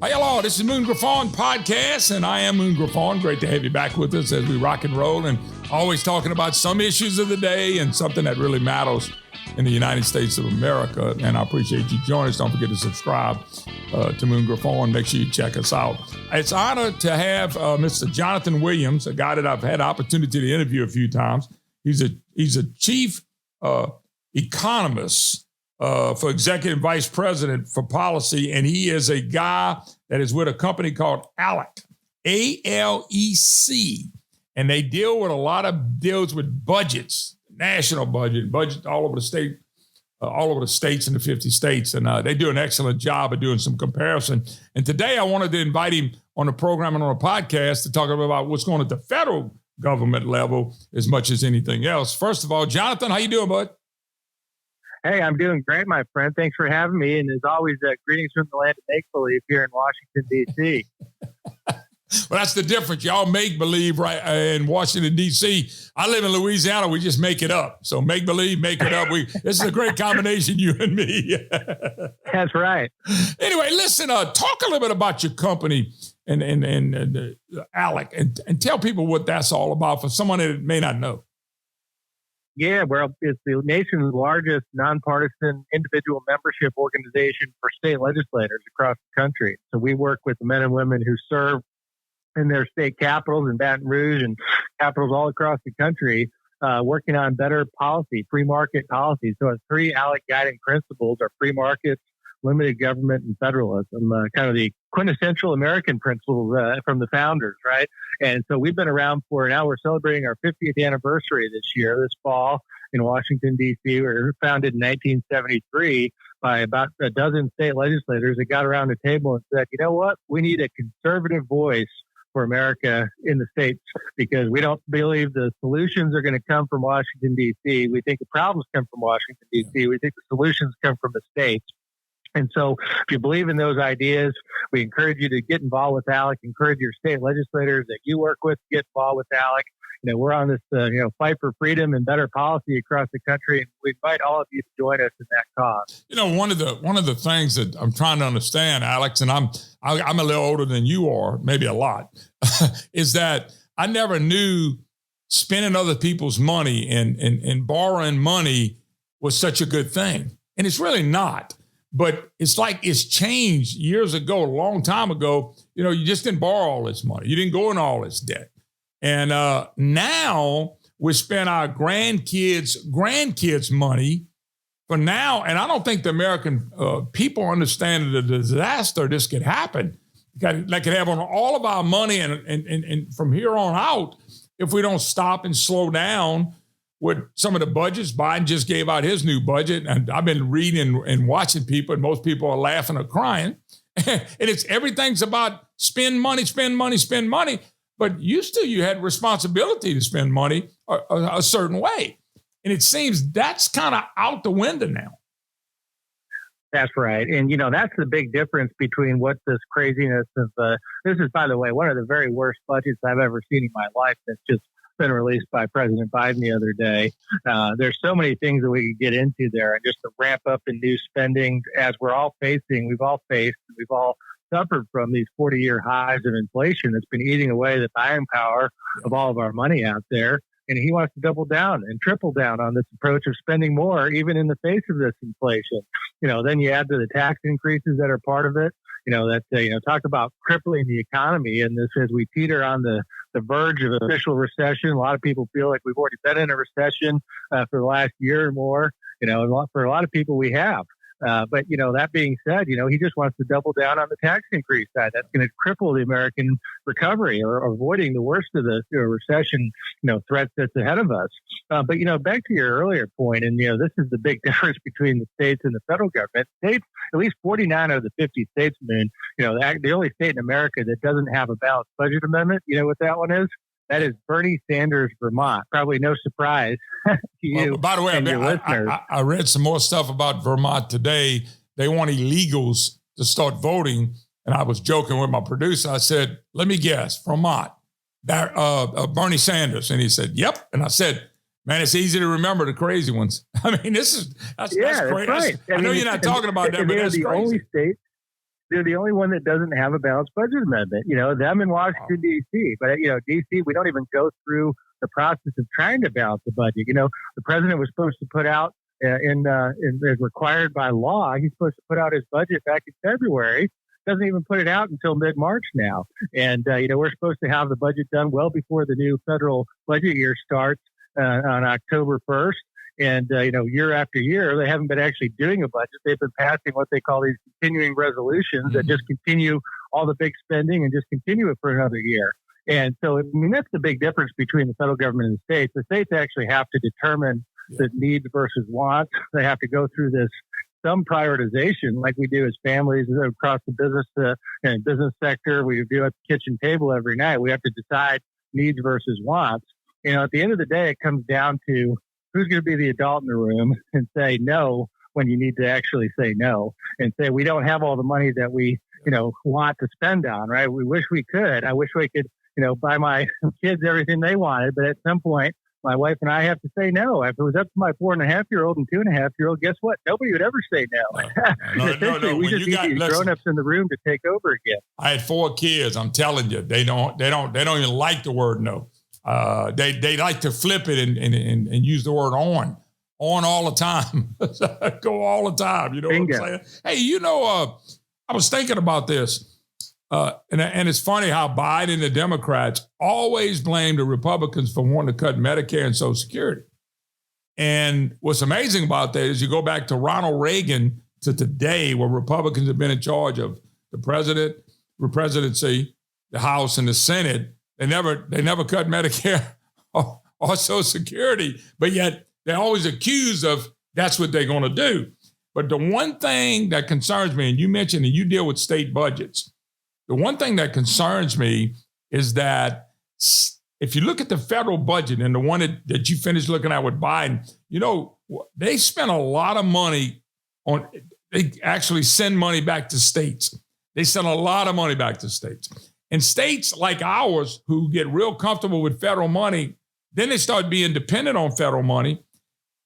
Hey, hello, this is Moon Griffon Podcast, and I am Moon Griffon. Great to have you back with us as we rock and roll, and always talking about some issues of the day and something that really matters in the United States of America. And I appreciate you joining us. Don't forget to subscribe to Moon Griffon. Make sure you check us out. It's an honor to have Mr. Jonathan Williams, a guy that I've had the opportunity to interview a few times. He's a chief economist for executive vice president for policy, and he is a guy that is with a company called ALEC, ALEC, and they deal with a lot of deals with budgets, national budget all over the state, all over the states in the 50 states, and they do an excellent job of doing some comparison. And today I wanted to invite him on the program and on a podcast to talk about what's going on at the federal government level as much as anything else. First of all, Jonathan, how you doing, bud? Hey, I'm doing great, my friend. Thanks for having me. And as always, greetings from the land of make-believe here in Washington, D.C. Well, that's the difference. Y'all make believe right in Washington, D.C. I live in Louisiana. We just make it up. So make believe, make it up. This is a great combination, you and me. That's right. Anyway, listen, talk a little bit about your company and ALEC and tell people what that's all about for someone that may not know. Yeah, well, it's the nation's largest nonpartisan individual membership organization for state legislators across the country. So we work with the men and women who serve in their state capitals in Baton Rouge and capitals all across the country, working on better policy, free market policy. So the three ALEC guiding principles are free markets, limited government, and federalism, kind of the quintessential American principles from the founders, right? And so we've been around now we're celebrating our 50th anniversary this fall in Washington, D.C. We were founded in 1973 by about a dozen state legislators that got around the table and said, you know what, we need a conservative voice for America in the states because we don't believe the solutions are going to come from Washington, D.C. We think the problems come from Washington, D.C. We think the solutions come from the states. And so if you believe in those ideas, we encourage you to get involved with ALEC, encourage your state legislators that you work with to get involved with ALEC. You know, we're on this, fight for freedom and better policy across the country, and we invite all of you to join us in that cause. You know, one of the things that I'm trying to understand, Alex, and I'm a little older than you are, maybe a lot, is that I never knew spending other people's money and borrowing money was such a good thing, and it's really not. But it's like it's changed years ago, a long time ago. You know, you just didn't borrow all this money. You didn't go in all this debt. And now we spend our grandkids' money for now. And I don't think the American people understand the disaster this could happen. That could happen on all of our money. And from here on out, if we don't stop and slow down with some of the budgets. Biden just gave out his new budget, and I've been reading and watching people, and most people are laughing or crying. And everything's about spend money. But you had responsibility to spend money a certain way. And it seems that's kind of out the window now. That's right. And, that's the big difference between what this craziness of, this is, by the way, one of the very worst budgets I've ever seen in my life that's just been released by President Biden the other day. There's so many things that we could get into there, and just the ramp up in new spending as we've all suffered from these 40-year highs of inflation that's been eating away the buying power of all of our money out there. And he wants to double down and triple down on this approach of spending more, even in the face of this inflation. Then you add to the tax increases that are part of it. Talk about crippling the economy. And this, as we teeter on the verge of official recession, a lot of people feel like we've already been in a recession for the last year or more. For a lot of people, we have. But that being said, he just wants to double down on the tax increase side. That's going to cripple the American recovery or avoiding the worst of the recession, threats that's ahead of us. But back to your earlier point, and this is the big difference between the states and the federal government. States, at least 49 out of the 50 states, the only state in America that doesn't have a balanced budget amendment. You know what that one is? That is Bernie Sanders, Vermont. Probably no surprise to you. Well, by the way, I read some more stuff about Vermont today. They want illegals to start voting. And I was joking with my producer. I said, let me guess, Vermont, Bernie Sanders. And he said, yep. And I said, man, it's easy to remember the crazy ones. I mean, that's crazy. Right. I know you're not talking about that, but that's the crazy. Only state. they're the only one that doesn't have a balanced budget amendment. Them in Washington, D.C. But, D.C., we don't even go through the process of trying to balance the budget. The president was supposed to put out, as required by law, he's supposed to put out his budget back in February. Doesn't even put it out until mid-March now. And, we're supposed to have the budget done well before the new federal budget year starts on October 1st. And, year after year, they haven't been actually doing a budget. They've been passing what they call these continuing resolutions that just continue all the big spending and just continue it for another year. And so, that's the big difference between the federal government and the states. The states actually have to determine the needs versus wants. They have to go through some prioritization like we do as families across the business sector. We do at the kitchen table every night. We have to decide needs versus wants. At the end of the day, it comes down to who's going to be the adult in the room and say no when you need to actually say no, and say we don't have all the money that we want to spend on, right? We wish we could. I wish we could buy my kids everything they wanted, but at some point my wife and I have to say no. If it was up to my 4.5-year-old and 2.5-year-old, guess what? Nobody would ever say no. No. We just need these grown-ups in the room to take over again. I had 4 kids. I'm telling you, they don't even like the word no. They like to flip it and use the word on all the time. Go all the time. You know Bingo. What I'm saying? Hey, I was thinking about this. And it's funny how Biden and the Democrats always blame the Republicans for wanting to cut Medicare and Social Security. And what's amazing about that is you go back to Ronald Reagan to today, where Republicans have been in charge of the presidency, the House, and the Senate. They never cut Medicare or Social Security, but yet they're always accused of that's what they're going to do. But the one thing that concerns me, and you mentioned that you deal with state budgets, the one thing that concerns me is that if you look at the federal budget and the one that you finished looking at with Biden, they spend a lot of money they actually send money back to states. They send a lot of money back to states. And states like ours who get real comfortable with federal money, then they start being dependent on federal money.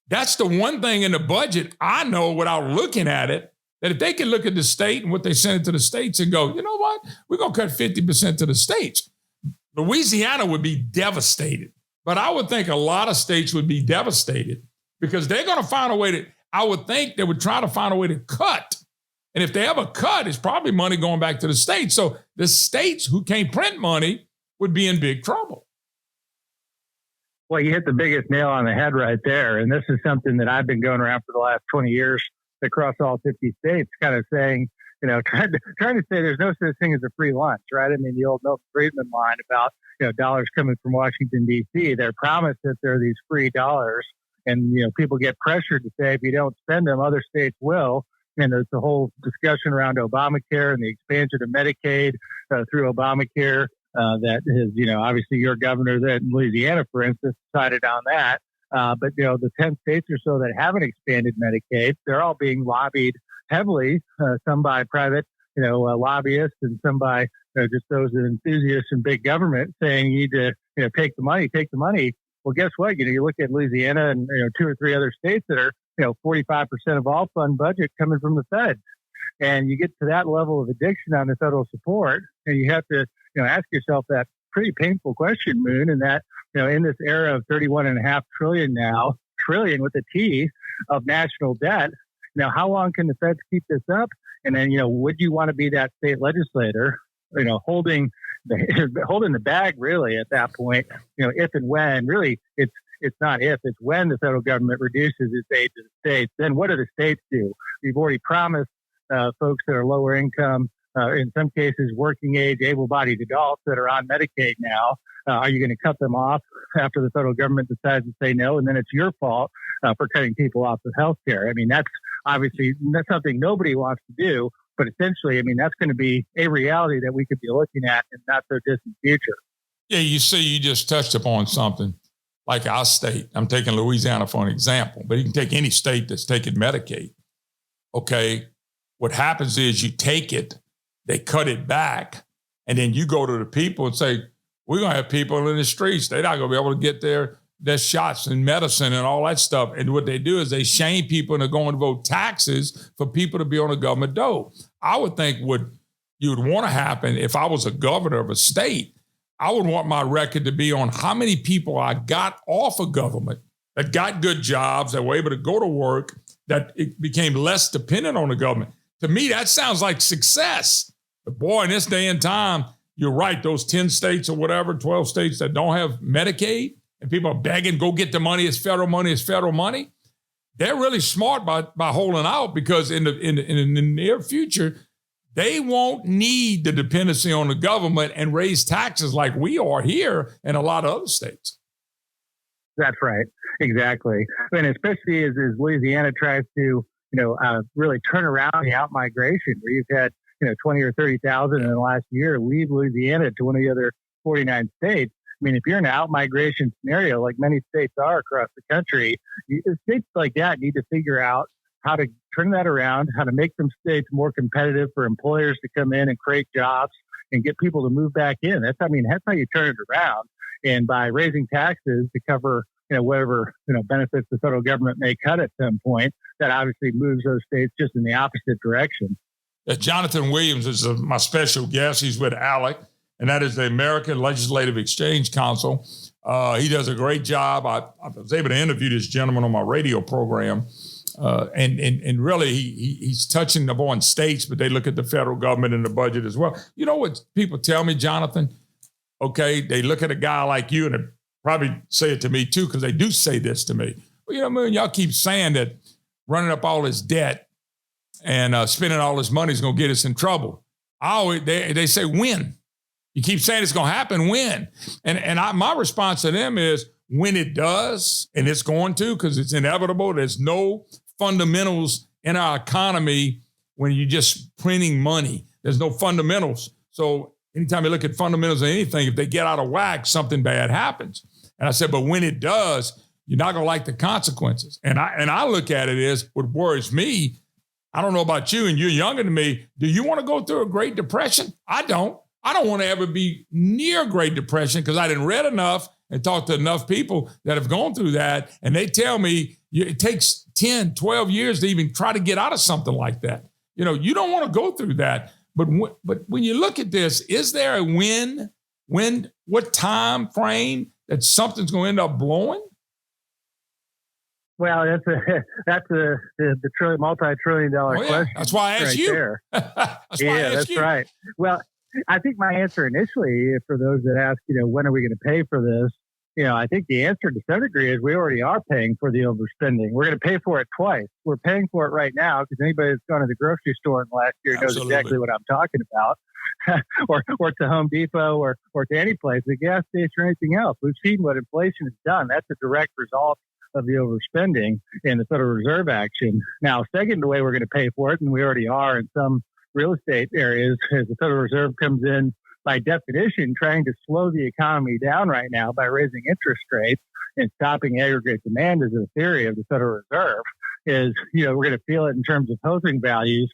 That's the one thing in the budget I know without looking at it, that if they can look at the state and what they send it to the states and go, you know what, we're going to cut 50% to the states. Louisiana would be devastated. But I would think a lot of states would be devastated because they're going to find a way to, I would think they would try to find a way to cut. And if they ever cut, it's probably money going back to the states. So the states who can't print money would be in big trouble. Well, you hit the biggest nail on the head right there. And this is something that I've been going around for the last 20 years across all 50 states, kind of saying, trying to say there's no such thing as a free lunch, right? I mean, the old Milton Friedman line about, dollars coming from Washington, D.C. They're promised that there are these free dollars. And, people get pressured to say, if you don't spend them, other states will. And there's the whole discussion around Obamacare and the expansion of Medicaid through Obamacare that has, obviously your governor there in Louisiana, for instance, decided on that. But, the 10 states or so that haven't expanded Medicaid, they're all being lobbied heavily, some by private, lobbyists and some by just those enthusiasts in big government saying you need to, take the money. Well, guess what? You look at Louisiana and, 2 or 3 other states that are, 45% of all fund budget coming from the Fed. And you get to that level of addiction on the federal support, and you have to, ask yourself that pretty painful question, Moon, and that, in this era of 31.5 trillion now, trillion with a T of national debt, how long can the Feds keep this up? And then, would you want to be that state legislator, holding the bag really at that point, if and when really it's not if, it's when the federal government reduces its aid to the states. Then what do the states do? We've already promised folks that are lower income, in some cases working age, able-bodied adults that are on Medicaid now. Are you going to cut them off after the federal government decides to say no? And then it's your fault for cutting people off of health care. I mean, that's something nobody wants to do. But essentially, that's going to be a reality that we could be looking at in not so distant future. Yeah, you just touched upon something like our state. I'm taking Louisiana for an example, but you can take any state that's taking Medicaid. Okay, what happens is you take it, they cut it back, and then you go to the people and say, we're going to have people in the streets. They're not going to be able to get their shots and medicine and all that stuff. And what they do is they shame people and they're going to vote taxes for people to be on the government dole. I would think you would want to happen if I was a governor of a state. I would want my record to be on how many people I got off of government that got good jobs, that were able to go to work, that it became less dependent on the government. To me, that sounds like success. But boy, in this day and time, you're right. Those 10 states or whatever, 12 states that don't have Medicaid, and people are begging, go get the money. It's federal money. It's federal money. They're really smart by holding out, because in the near future, they won't need the dependency on the government and raise taxes like we are here in a lot of other states. That's right. Exactly. And especially as Louisiana tries to, really turn around the out-migration, where you've had, 20 or 30,000 in the last year leave Louisiana to one of the other 49 states. I mean, if you're in an out-migration scenario, like many states are across the country, states like that need to figure out how to turn that around, how to make them states more competitive for employers to come in and create jobs and get people to move back in. That's how you turn it around. And by raising taxes to cover, whatever, benefits the federal government may cut at some point, that obviously moves those states just in the opposite direction. Jonathan Williams is my special guest. He's with ALEC, and that is the American Legislative Exchange Council. He does a great job. I was able to interview this gentleman on my radio program. And really, he's touching upon states, but they look at the federal government and the budget as well. You know what people tell me, Jonathan? Okay, they look at a guy like you, and they probably say it to me too, because they do say this to me. Well, y'all keep saying that running up all this debt and spending all this money is going to get us in trouble. They say, when? You keep saying it's going to happen, when? And my response to them is, when it does, and it's going to, because it's inevitable. There's no fundamentals in our economy when you're just printing money. There's no fundamentals. So anytime you look at fundamentals of anything, if they get out of whack, something bad happens. And I said, but when it does, you're not going to like the consequences. And I look at it as what worries me. I don't know about you, and you're younger than me. Do you want to go through a Great Depression? I don't. I don't want to ever be near Great Depression, because I didn't read enough and talk to enough people that have gone through that. And they tell me it takes 10, 12 years to even try to get out of something like that. You don't want to go through that. But when you look at this, is there a what time frame that something's going to end up blowing? Well, that's the multi-trillion-dollar question. That's why I asked you. That's right. Well, I think my answer initially, for those that ask, when are we going to pay for this? I think the answer to some degree is we already are paying for the overspending. We're going to pay for it twice. We're paying for it right now, because anybody that's gone to the grocery store in the last year knows exactly what I'm talking about, or to Home Depot or to any place, the gas station or anything else. We've seen what inflation has done. That's a direct result of the overspending and the Federal Reserve action. Now, second, the way we're going to pay for it, and we already are in some real estate areas, as the Federal Reserve comes in, by definition, trying to slow the economy down right now by raising interest rates and stopping aggregate demand, as a theory of the Federal Reserve, is, we're going to feel it in terms of housing values,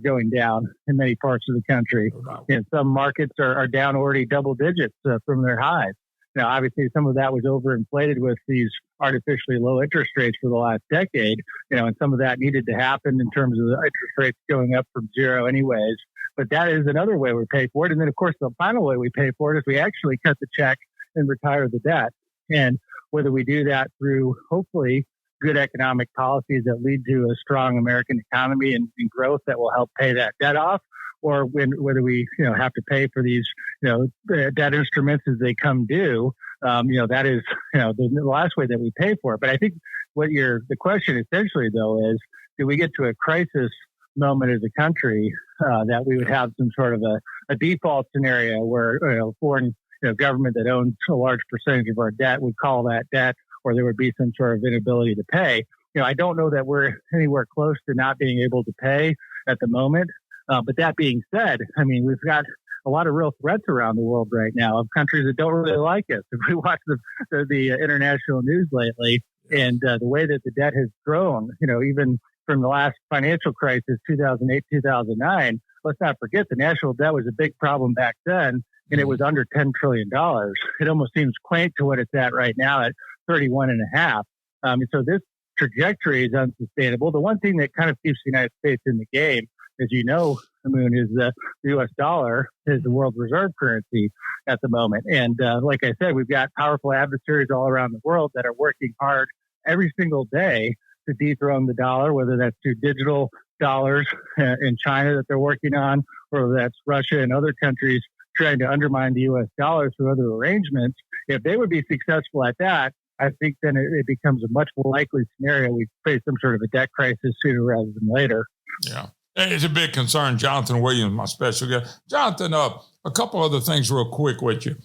going down in many parts of the country. And some markets are down already double digits from their highs. Now, obviously, some of that was overinflated with these artificially low interest rates for the last decade, and some of that needed to happen in terms of the interest rates going up from zero anyways. But that is another way we pay for it. And then, of course, the final way we pay for it is we actually cut the check and retire the debt. And whether we do that through, hopefully, good economic policies that lead to a strong American economy and growth that will help pay that debt off, or whether we, have to pay for these, debt instruments as they come due, that is, the last way that we pay for it. But I think the question essentially, though, is, do we get to a crisis moment as a country that we would have some sort of a default scenario where, foreign government that owns a large percentage of our debt would call that debt, or there would be some sort of inability to pay. I don't know that we're anywhere close to not being able to pay at the moment. But that being said, I mean, we've got a lot of real threats around the world right now of countries that don't really like us. If we watch the international news lately, and the way that the debt has grown, even from the last financial crisis, 2008, 2009, let's not forget the national debt was a big problem back then, and it was under $10 trillion. It almost seems quaint to what it's at right now at 31.5. And so this trajectory is unsustainable. The one thing that kind of keeps the United States in the game, as the moon is the U.S. dollar is the world reserve currency at the moment. And like I said, we've got powerful adversaries all around the world that are working hard every single day to dethrone the dollar, whether that's through digital dollars in China that they're working on, or whether that's Russia and other countries trying to undermine the U.S. dollar through other arrangements. If they would be successful at that, I think then it becomes a much more likely scenario we face some sort of a debt crisis sooner rather than later. Yeah. It's a big concern. Jonathan Williams, my special guest. Jonathan, a couple other things real quick with you.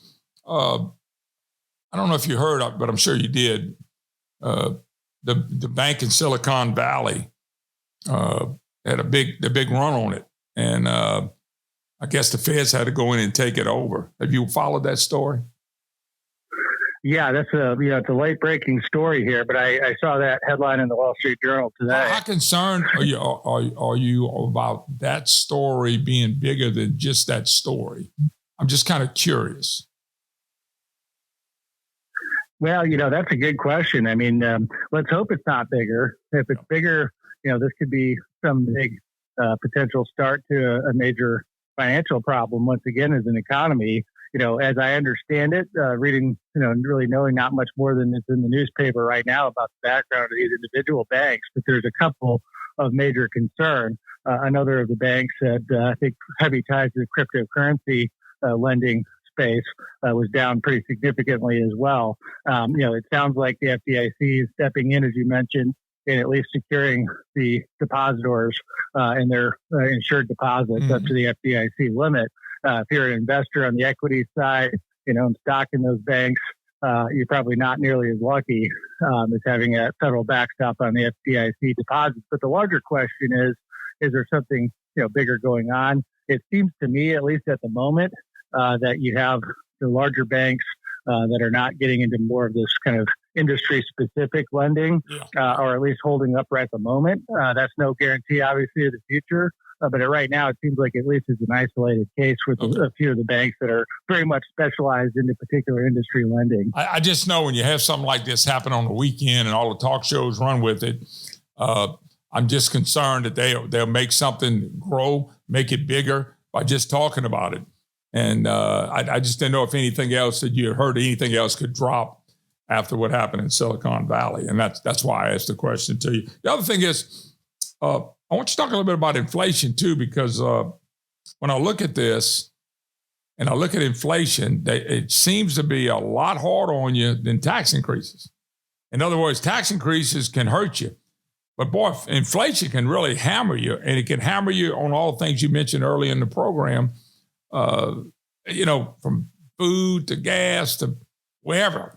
I don't know if you heard, but I'm sure you did. The bank in Silicon Valley had a big run on it. And I guess the feds had to go in and take it over. Have you followed that story? Yeah, that's it's a late breaking story here, but I saw that headline in the Wall Street Journal today. How concerned are you about that story being bigger than just that story? I'm just kind of curious. Well, that's a good question. I mean, let's hope it's not bigger. If it's bigger, this could be some big potential start to a major financial problem once again as an economy. As I understand it, reading, really knowing not much more than is in the newspaper right now about the background of these individual banks, but there's a couple of major concern. Another of the banks had, I think, heavy ties to the cryptocurrency lending space was down pretty significantly as well. It sounds like the FDIC is stepping in, as you mentioned, in at least securing the depositors and their insured deposits up to the FDIC limit. If you're an investor on the equity side, stock in those banks, you're probably not nearly as lucky as having a federal backstop on the FDIC deposits. But the larger question is there something bigger going on? It seems to me, at least at the moment, that you have the larger banks that are not getting into more of this kind of industry-specific lending, or at least holding up right at the moment. That's no guarantee, obviously, of the future. But right now, it seems like at least it's an isolated case with a few of the banks that are very much specialized into particular industry lending. I just know when you have something like this happen on the weekend and all the talk shows run with it, I'm just concerned that they'll make something grow, make it bigger by just talking about it. And I just didn't know if anything else that you heard anything else could drop after what happened in Silicon Valley. And that's why I asked the question to you. The other thing is, I want you to talk a little bit about inflation too, because when I look at this and I look at inflation, it seems to be a lot harder on you than tax increases. In other words, tax increases can hurt you. But boy, inflation can really hammer you, and it can hammer you on all the things you mentioned early in the program, from food to gas to wherever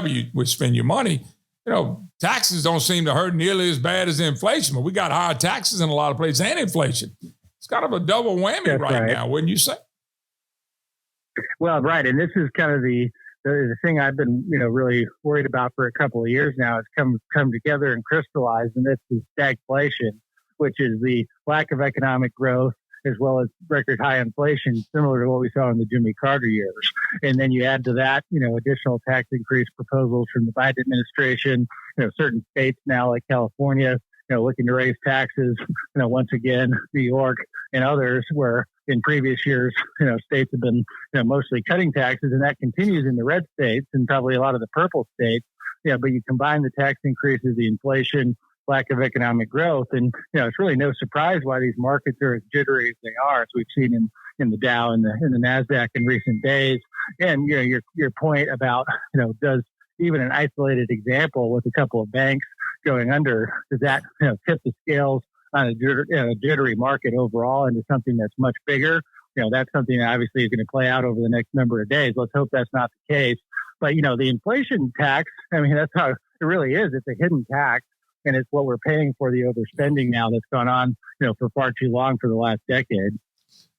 you would spend your money. Taxes don't seem to hurt nearly as bad as inflation, but we got higher taxes in a lot of places and inflation. It's kind of a double whammy right now, wouldn't you say? Well, right. And this is kind of the thing I've been, really worried about for a couple of years now. It's come together and crystallized, and it's the stagflation, which is the lack of economic growth as well as record high inflation, similar to what we saw in the Jimmy Carter years. And then you add to that, additional tax increase proposals from the Biden administration, certain states now like California, looking to raise taxes, once again, New York and others, where in previous years, states have been, mostly cutting taxes, and that continues in the red states and probably a lot of the purple states. But you combine the tax increases, the inflation, lack of economic growth, and it's really no surprise why these markets are as jittery as they are, as we've seen in the Dow and the Nasdaq in recent days. And your point about does even an isolated example with a couple of banks going under, does that tip the scales on a jittery market overall into something that's much bigger? That's something that obviously is going to play out over the next number of days. Let's hope that's not the case. But the inflation tax, that's how it really is. It's a hidden tax. And it's what we're paying for the overspending now that's gone on, for far too long for the last decade.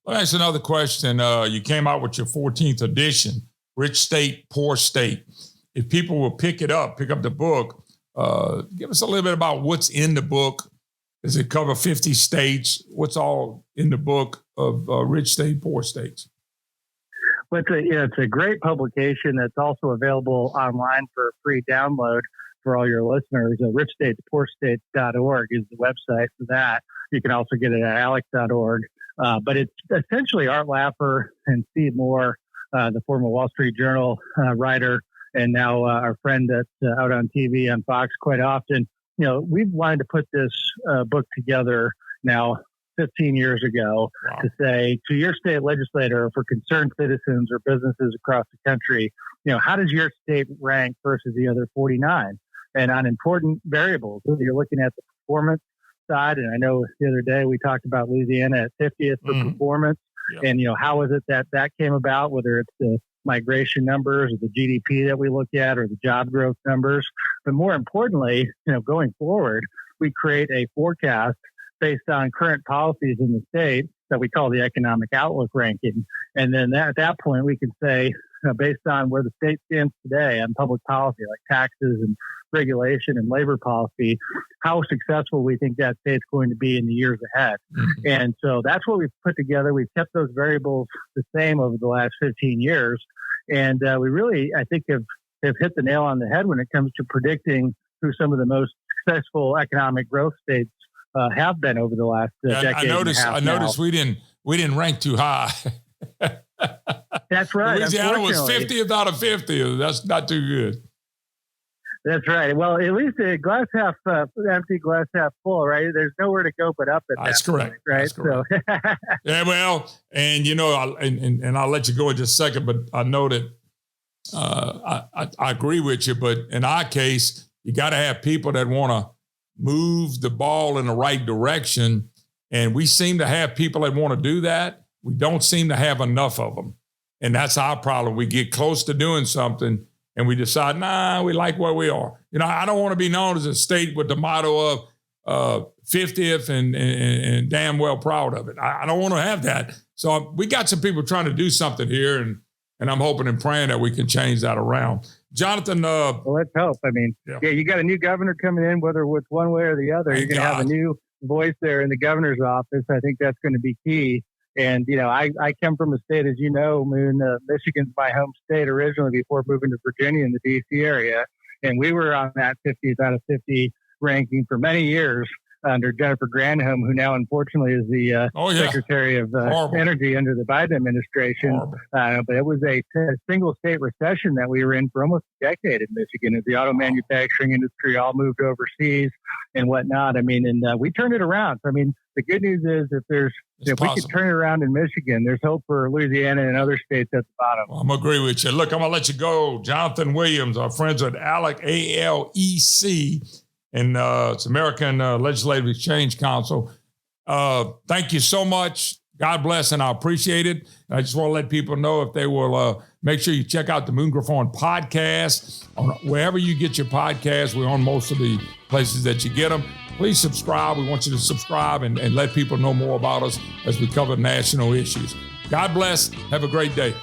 Well, that's another question. You came out with your 14th edition, Rich State, Poor State. If people will pick up the book, give us a little bit about what's in the book. Does it cover 50 states? What's all in the book of Rich State, Poor States? Well, it's a great publication that's also available online for free download. for all your listeners. richstatespoorstates.org is the website for that. You can also get it at alex.org. But it's essentially Art Laffer and Steve Moore, the former Wall Street Journal writer, and now our friend that's out on TV on Fox quite often. We've wanted to put this book together now 15 years ago. Wow. To say to your state legislator, for concerned citizens or businesses across the country, how does your state rank versus the other 49? And on important variables, you're looking at the performance side. And I know the other day we talked about Louisiana at 50th for performance. Yep. And, how is it that came about, whether it's the migration numbers or the GDP that we look at or the job growth numbers. But more importantly, going forward, we create a forecast based on current policies in the state that we call the economic outlook ranking. And then at that point, we can say, based on where the state stands today on public policy, like taxes and regulation and labor policy, how successful we think that state's going to be in the years ahead. Mm-hmm. And so that's what we've put together. We've kept those variables the same over the last 15 years. And we really, I think, have hit the nail on the head when it comes to predicting who some of the most successful economic growth states have been over the last decade. I noticed we didn't rank too high. That's right. Louisiana was 50th out of 50. That's not too good. That's right. Well, at least a glass half empty, glass half full, right? There's nowhere to go but up at That's that correct. Point, right? That's correct. So. Yeah, well, and I'll let you go in just a second, but I know that I agree with you. But in our case, you got to have people that want to move the ball in the right direction. And we seem to have people that want to do that. We don't seem to have enough of them. And that's our problem. We get close to doing something and we decide, we like where we are. I don't want to be known as a state with the motto of 50th and damn well proud of it. I don't want to have that. So we got some people trying to do something here, and I'm hoping and praying that we can change that around. Jonathan. Well, let's hope. I mean, you got a new governor coming in, whether it's one way or the other. You're going to have a new voice there in the governor's office. I think that's going to be key. And, I come from a state, as you know, Moon, Michigan's my home state originally before moving to Virginia in the D.C. area. And we were on that 50th out of 50 ranking for many years under Jennifer Granholm, who now unfortunately is the Secretary of Energy under the Biden administration. But it was a single state recession that we were in for almost a decade in Michigan as the auto manufacturing industry all moved overseas and whatnot. I mean, and we turned it around. So, I mean, the good news is if we can turn it around in Michigan, there's hope for Louisiana and other states at the bottom. Well, I'm going to agree with you. Look, I'm going to let you go. Jonathan Williams, our friends at ALEC, ALEC, and it's American Legislative Exchange Council. Thank you so much. God bless, and I appreciate it. And I just want to let people know if they will make sure you check out the Moon Griffon podcast. Wherever you get your podcasts, we're on most of the places that you get them. Please subscribe. We want you to subscribe and let people know more about us as we cover national issues. God bless. Have a great day.